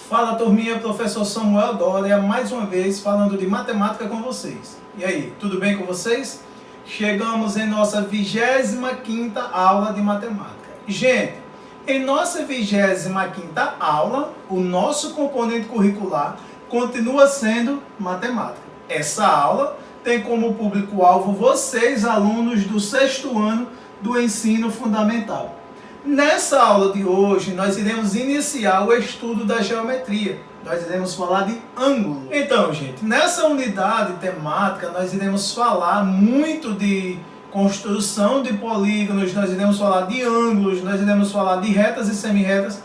Fala turminha, professor Samuel Dória, mais uma vez falando de matemática com vocês. E aí, tudo bem com vocês? Chegamos em nossa 25ª aula de matemática. Gente, em nossa 25ª aula, o nosso componente curricular continua sendo matemática. Essa aula tem como público-alvo vocês, alunos do 6º ano do ensino fundamental. Nessa aula de hoje, nós iremos iniciar o estudo da geometria. Nós iremos falar de ângulo. Então, gente, nessa unidade temática, nós iremos falar muito de construção de polígonos, nós iremos falar de ângulos, nós iremos falar de retas e semirretas.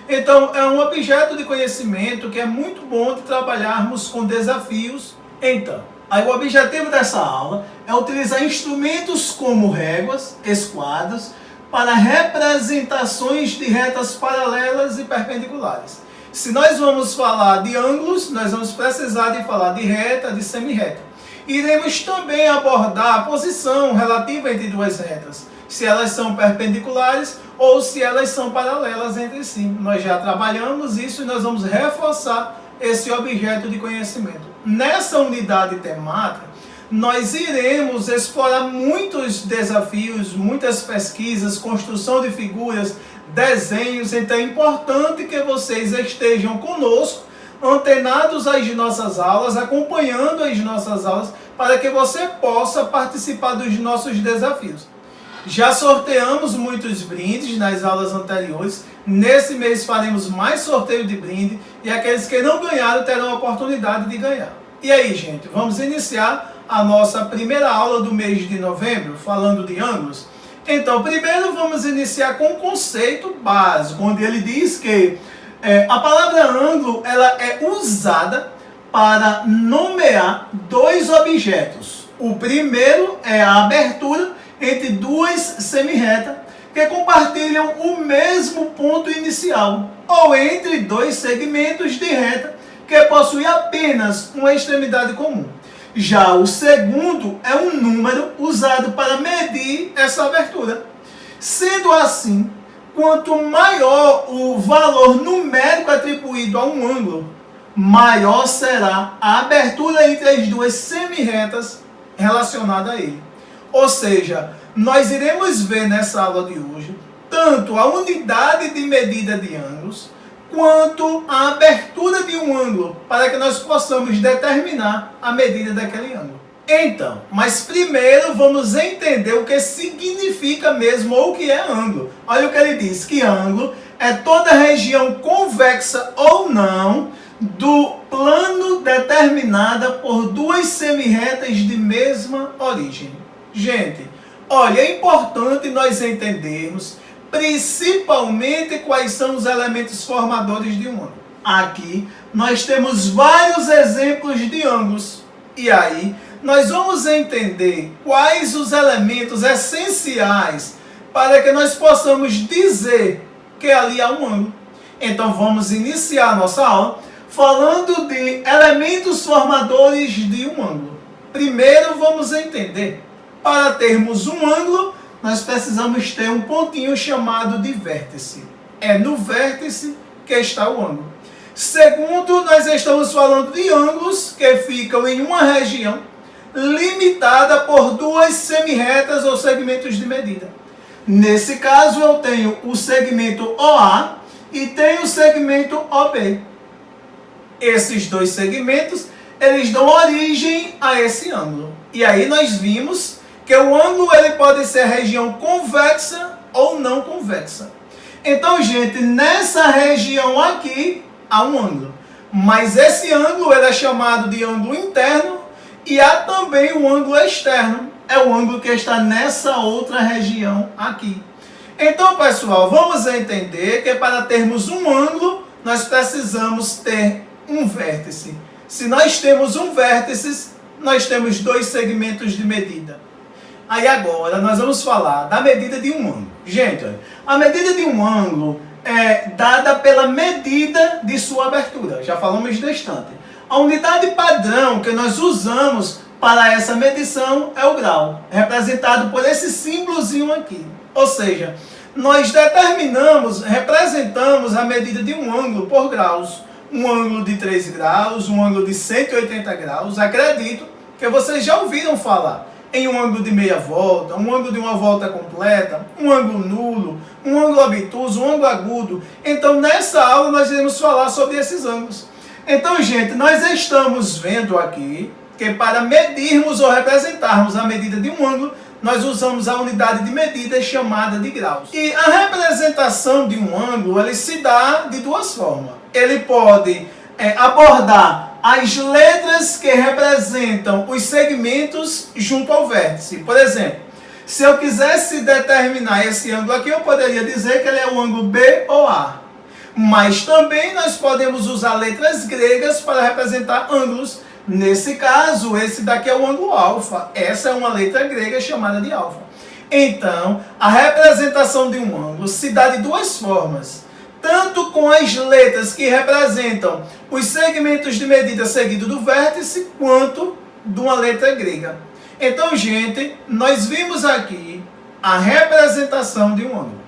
Então, é um objeto de conhecimento que é muito bom de trabalharmos com desafios. Então, aí o objetivo dessa aula é utilizar instrumentos como réguas, esquadros, para representações de retas paralelas e perpendiculares. Se nós vamos falar de ângulos, nós vamos precisar de falar de reta, de semirreta. Iremos também abordar a posição relativa entre duas retas, se elas são perpendiculares ou se elas são paralelas entre si. Nós já trabalhamos isso e nós vamos reforçar esse objeto de conhecimento. Nessa unidade temática, nós iremos explorar muitos desafios, muitas pesquisas, construção de figuras, desenhos. Então é importante que vocês estejam conosco, antenados às nossas aulas, acompanhando as nossas aulas, para que você possa participar dos nossos desafios. Já sorteamos muitos brindes nas aulas anteriores. Nesse mês faremos mais sorteio de brinde e aqueles que não ganharam terão a oportunidade de ganhar. E aí, gente, vamos iniciar a nossa primeira aula do mês de novembro, falando de ângulos. Então, primeiro vamos iniciar com o conceito básico, onde ele diz que a palavra ângulo ela é usada para nomear dois objetos. O primeiro é a abertura entre duas semirretas que compartilham o mesmo ponto inicial, ou entre dois segmentos de reta que possuem apenas uma extremidade comum. Já o segundo é um número usado para medir essa abertura. Sendo assim, quanto maior o valor numérico atribuído a um ângulo, maior será a abertura entre as duas semirretas relacionada a ele. Ou seja, nós iremos ver nessa aula de hoje tanto a unidade de medida de ângulos, quanto a abertura de um ângulo, para que nós possamos determinar a medida daquele ângulo. Então, mas primeiro vamos entender o que significa mesmo, ou o que é ângulo. Olha o que ele diz, que ângulo é toda região convexa ou não do plano determinada por duas semirretas de mesma origem. Gente, olha, é importante nós entendermos principalmente quais são os elementos formadores de um ângulo. Aqui nós temos vários exemplos de ângulos. E aí nós vamos entender quais os elementos essenciais para que nós possamos dizer que ali há um ângulo. Então vamos iniciar a nossa aula falando de elementos formadores de um ângulo. Primeiro vamos entender, para termos um ângulo, nós precisamos ter um pontinho chamado de vértice. É no vértice que está o ângulo. Segundo, nós estamos falando de ângulos que ficam em uma região limitada por duas semirretas ou segmentos de medida. Nesse caso, eu tenho o segmento OA e tenho o segmento OB. Esses dois segmentos, eles dão origem a esse ângulo. E aí nós vimos que o ângulo ele pode ser região convexa ou não convexa. Então, gente, nessa região aqui há um ângulo. Mas esse ângulo ele é chamado de ângulo interno e há também o ângulo externo. É o ângulo que está nessa outra região aqui. Então, pessoal, vamos entender que para termos um ângulo, nós precisamos ter um vértice. Se nós temos um vértice, nós temos dois segmentos de medida. Aí agora nós vamos falar da medida de um ângulo. Gente, a medida de um ângulo é dada pela medida de sua abertura. Já falamos distante. A unidade padrão que nós usamos para essa medição é o grau, representado por esse símbolozinho aqui. Ou seja, nós representamos a medida de um ângulo por graus. um ângulo de 3 graus, um ângulo de 180 graus. Acredito que vocês já ouviram falar em um ângulo de meia volta, um ângulo de uma volta completa, um ângulo nulo, um ângulo obtuso, um ângulo agudo. Então, nessa aula, nós iremos falar sobre esses ângulos. Então, gente, nós estamos vendo aqui que para medirmos ou representarmos a medida de um ângulo, nós usamos a unidade de medida chamada de graus. E a representação de um ângulo, ele se dá de duas formas. Ele pode abordar as letras que representam os segmentos junto ao vértice. Por exemplo, se eu quisesse determinar esse ângulo aqui, eu poderia dizer que ele é o ângulo B ou A. Mas também nós podemos usar letras gregas para representar ângulos. Nesse caso, esse daqui é o ângulo alfa. Essa é uma letra grega chamada de alfa. Então, a representação de um ângulo se dá de duas formas. Tanto com as letras que representam os segmentos de medida seguido do vértice, quanto de uma letra grega. Então, gente, nós vimos aqui a representação de um ângulo.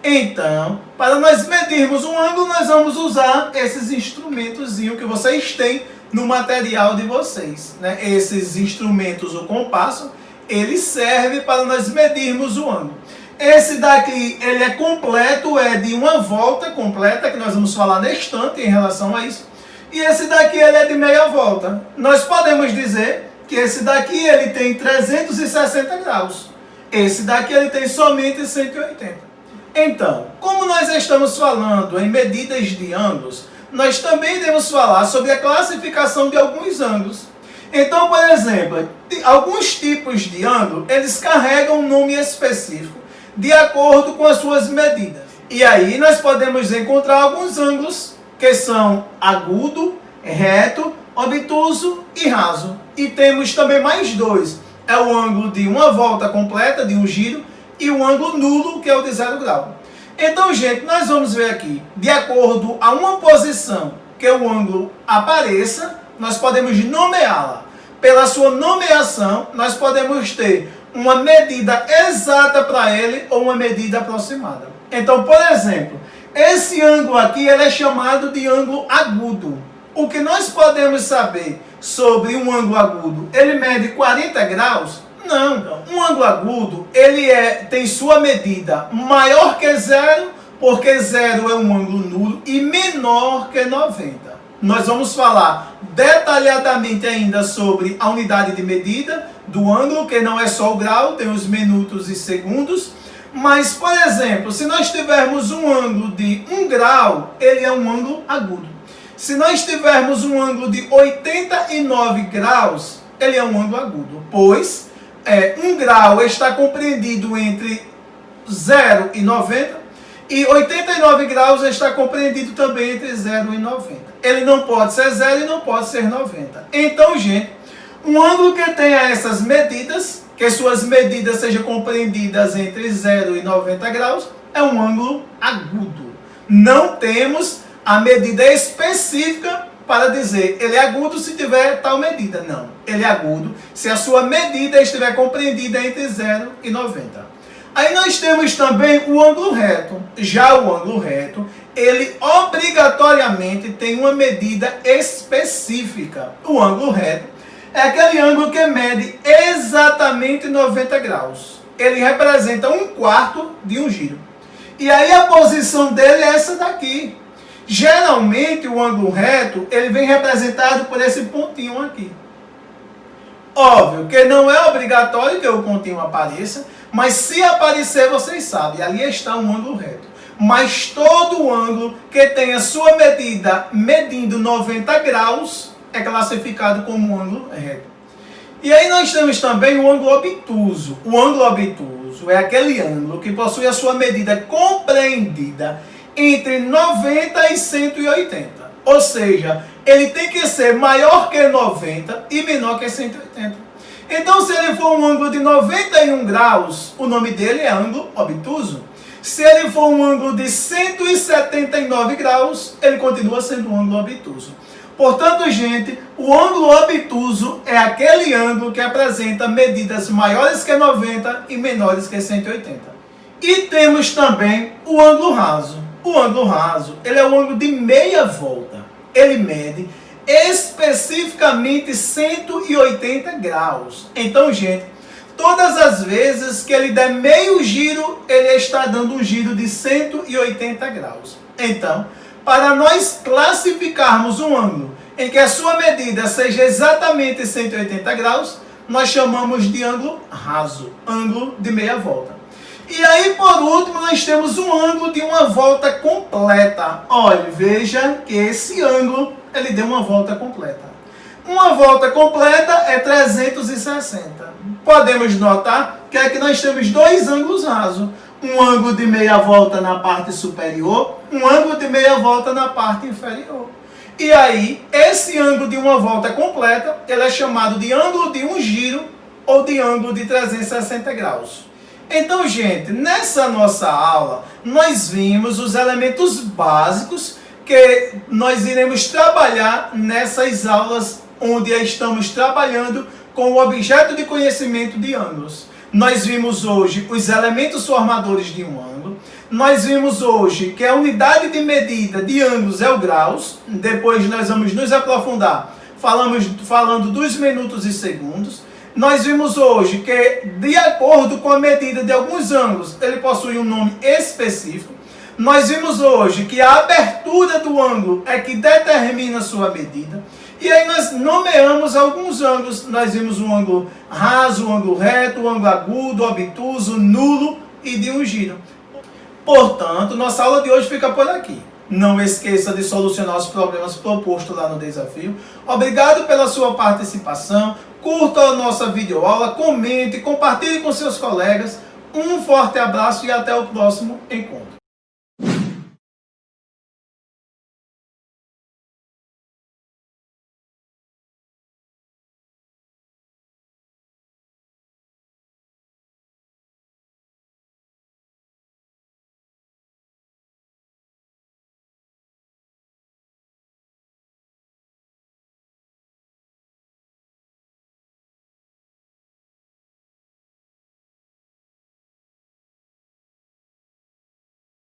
Então, para nós medirmos um ângulo, nós vamos usar esses instrumentozinhos que vocês têm no material de vocês, né? Esses instrumentos, o compasso, ele serve para nós medirmos o ângulo. Esse daqui, ele é completo, é de uma volta completa, que nós vamos falar neste instante em relação a isso. E esse daqui, ele é de meia volta. Nós podemos dizer que esse daqui, ele tem 360 graus. Esse daqui, ele tem somente 180. Então, como nós estamos falando em medidas de ângulos, nós também devemos falar sobre a classificação de alguns ângulos. Então, por exemplo, alguns tipos de ângulo, eles carregam um nome específico de acordo com as suas medidas. E aí nós podemos encontrar alguns ângulos que são agudo, reto, obtuso e raso. E temos também mais dois. É o ângulo de uma volta completa, de um giro, e o ângulo nulo, que é o de 0 grau. Então, gente, nós vamos ver aqui, de acordo a uma posição que o ângulo apareça, nós podemos nomeá-la. Pela sua nomeação, nós podemos ter uma medida exata para ele ou uma medida aproximada. Então, por exemplo, esse ângulo aqui ele é chamado de ângulo agudo. O que nós podemos saber sobre um ângulo agudo? Ele mede 40 graus? Não. Um ângulo agudo, ele tem sua medida maior que zero, porque zero é um ângulo nulo, e menor que 90. Nós vamos falar detalhadamente ainda sobre a unidade de medida do ângulo, que não é só o grau, tem os minutos e segundos. Mas, por exemplo, se nós tivermos um ângulo de 1 grau, ele é um ângulo agudo. Se nós tivermos um ângulo de 89 graus, ele é um ângulo agudo, pois 1 grau está compreendido entre 0 e 90, e 89 graus está compreendido também entre 0 e 90. Ele não pode ser 0 e não pode ser 90. Então, gente, um ângulo que tenha essas medidas, que suas medidas sejam compreendidas entre 0 e 90 graus, é um ângulo agudo. Não temos a medida específica para dizer, ele é agudo se tiver tal medida. Não, ele é agudo se a sua medida estiver compreendida entre 0 e 90. Aí nós temos também o ângulo reto. Já o ângulo reto, ele obrigatoriamente tem uma medida específica. O ângulo reto é aquele ângulo que mede exatamente 90 graus. Ele representa 1/4 de um giro. E aí a posição dele é essa daqui. Geralmente o ângulo reto, ele vem representado por esse pontinho aqui. Óbvio que não é obrigatório que o pontinho apareça, mas se aparecer, vocês sabem, ali está um ângulo reto. Mas todo ângulo que tenha sua medida medindo 90 graus é classificado como um ângulo reto. E aí nós temos também o ângulo obtuso. O ângulo obtuso é aquele ângulo que possui a sua medida compreendida entre 90 e 180. Ou seja, ele tem que ser maior que 90 e menor que 180. Então, se ele for um ângulo de 91 graus, o nome dele é ângulo obtuso. Se ele for um ângulo de 179 graus, ele continua sendo um ângulo obtuso. Portanto, gente, o ângulo obtuso é aquele ângulo que apresenta medidas maiores que 90 e menores que 180. E temos também o ângulo raso. O ângulo raso, ele é o ângulo de meia volta. ele mede especificamente 180 graus. Então, gente, todas as vezes que ele der meio giro, ele está dando um giro de 180 graus. Então, para nós classificarmos um ângulo em que a sua medida seja exatamente 180 graus, nós chamamos de ângulo raso, ângulo de meia volta. E aí, por último, nós temos um ângulo de uma volta completa. Olha, veja que esse ângulo, ele deu uma volta completa. Uma volta completa é 360. Podemos notar que aqui nós temos dois ângulos rasos. Um ângulo de meia volta na parte superior, um ângulo de meia volta na parte inferior. E aí, esse ângulo de uma volta completa, ele é chamado de ângulo de um giro ou de ângulo de 360 graus. Então, gente, nessa nossa aula, nós vimos os elementos básicos que nós iremos trabalhar nessas aulas onde estamos trabalhando com o objeto de conhecimento de ângulos. Nós vimos hoje os elementos formadores de um ângulo. Nós vimos hoje que a unidade de medida de ângulos é o graus. Depois nós vamos nos aprofundar falando dos minutos e segundos. Nós vimos hoje que, de acordo com a medida de alguns ângulos, ele possui um nome específico. Nós vimos hoje que a abertura do ângulo é que determina a sua medida. E aí nós nomeamos alguns ângulos. Nós vimos um ângulo raso, um ângulo reto, um ângulo agudo, obtuso, nulo e de um giro. Portanto, nossa aula de hoje fica por aqui. Não esqueça de solucionar os problemas propostos lá no desafio. Obrigado pela sua participação. Curta a nossa videoaula, comente, compartilhe com seus colegas. Um forte abraço e até o próximo encontro.